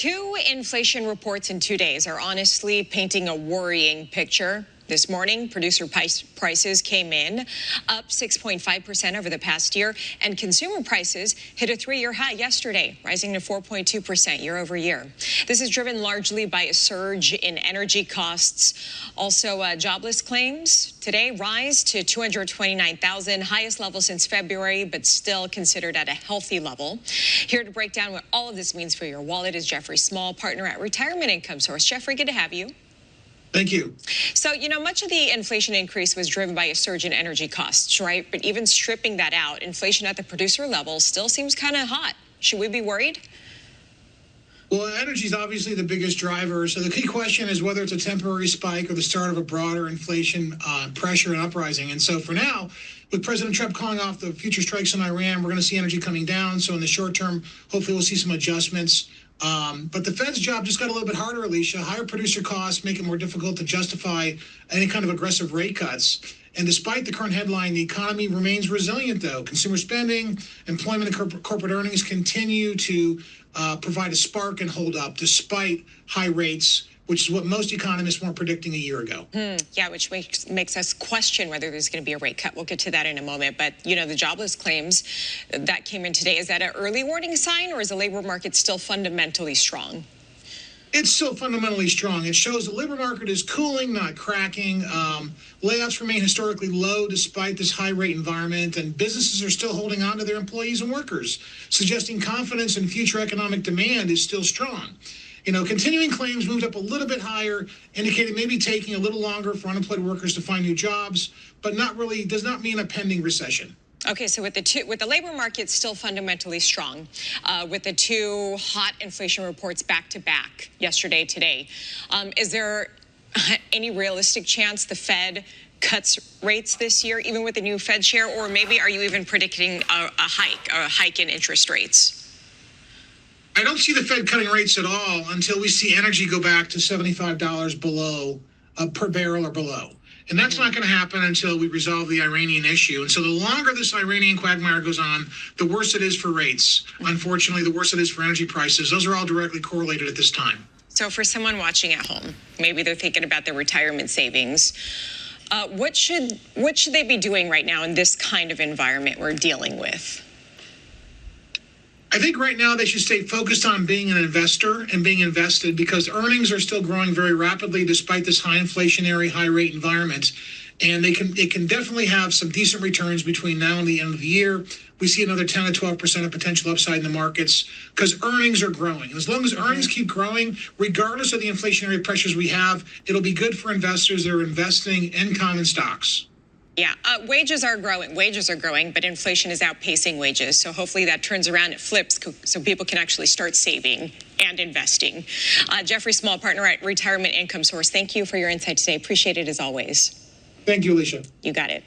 Two inflation reports in 2 days are honestly painting a worrying picture. This morning, producer prices came in up 6.5% over the past year, and consumer prices hit a three-year high yesterday, rising to 4.2% year over year. This is driven largely by a surge in energy costs. Also, jobless claims today rise to 229,000, highest level since February, but still considered at a healthy level. Here to break down what all of this means for your wallet is Jeffrey Small, partner at Retirement Income Source. Jeffrey, good to have you. Thank you. So, much of the inflation increase was driven by a surge in energy costs, right? But even stripping that out, inflation at the producer level still seems kind of hot. Should we be worried? Well, energy is obviously the biggest driver. So the key question is whether it's a temporary spike or the start of a broader inflation pressure and uprising. And so for now, with President Trump calling off the future strikes in Iran, we're going to see energy coming down. So in the short term, hopefully we'll see some adjustments. But the Fed's job just got a little bit harder, Alicia. Higher producer costs make it more difficult to justify any kind of aggressive rate cuts. And despite the current headline, the economy remains resilient, though. Consumer spending, employment, and corporate earnings continue to provide a spark and hold up despite high rates, which is what most economists weren't predicting a year ago. Yeah, which makes us question whether there's going to be a rate cut. We'll get to that in a moment. But, the jobless claims that came in today, is that an early warning sign, or is the labor market still fundamentally strong? It's still fundamentally strong. It shows the labor market is cooling, not cracking. Layoffs remain historically low despite this high rate environment, and businesses are still holding on to their employees and workers, suggesting confidence in future economic demand is still strong. Continuing claims moved up a little bit higher, indicating maybe taking a little longer for unemployed workers to find new jobs, but does not mean a pending recession. Okay, so with the labor market still fundamentally strong, with the two hot inflation reports back to back yesterday, today, is there any realistic chance the Fed cuts rates this year, even with the new Fed chair, or maybe are you even predicting a hike in interest rates? I don't see the Fed cutting rates at all until we see energy go back to $75 below per barrel or below. And that's not going to happen until we resolve the Iranian issue. And so the longer this Iranian quagmire goes on, the worse it is for rates. Unfortunately, the worse it is for energy prices. Those are all directly correlated at this time. So for someone watching at home, maybe they're thinking about their retirement savings. What should they be doing right now in this kind of environment we're dealing with? I think right now they should stay focused on being an investor and being invested, because earnings are still growing very rapidly despite this high inflationary, high rate environment. And it can definitely have some decent returns between now and the end of the year. We see another 10 to 12% of potential upside in the markets because earnings are growing. And as long as earnings keep growing, regardless of the inflationary pressures we have, it'll be good for investors that are investing in common stocks. Yeah, wages are growing, but inflation is outpacing wages. So hopefully that turns around, it flips, so people can actually start saving and investing. Jeffrey Small, partner at Retirement Income Source, thank you for your insight today. Appreciate it as always. Thank you, Alicia. You got it.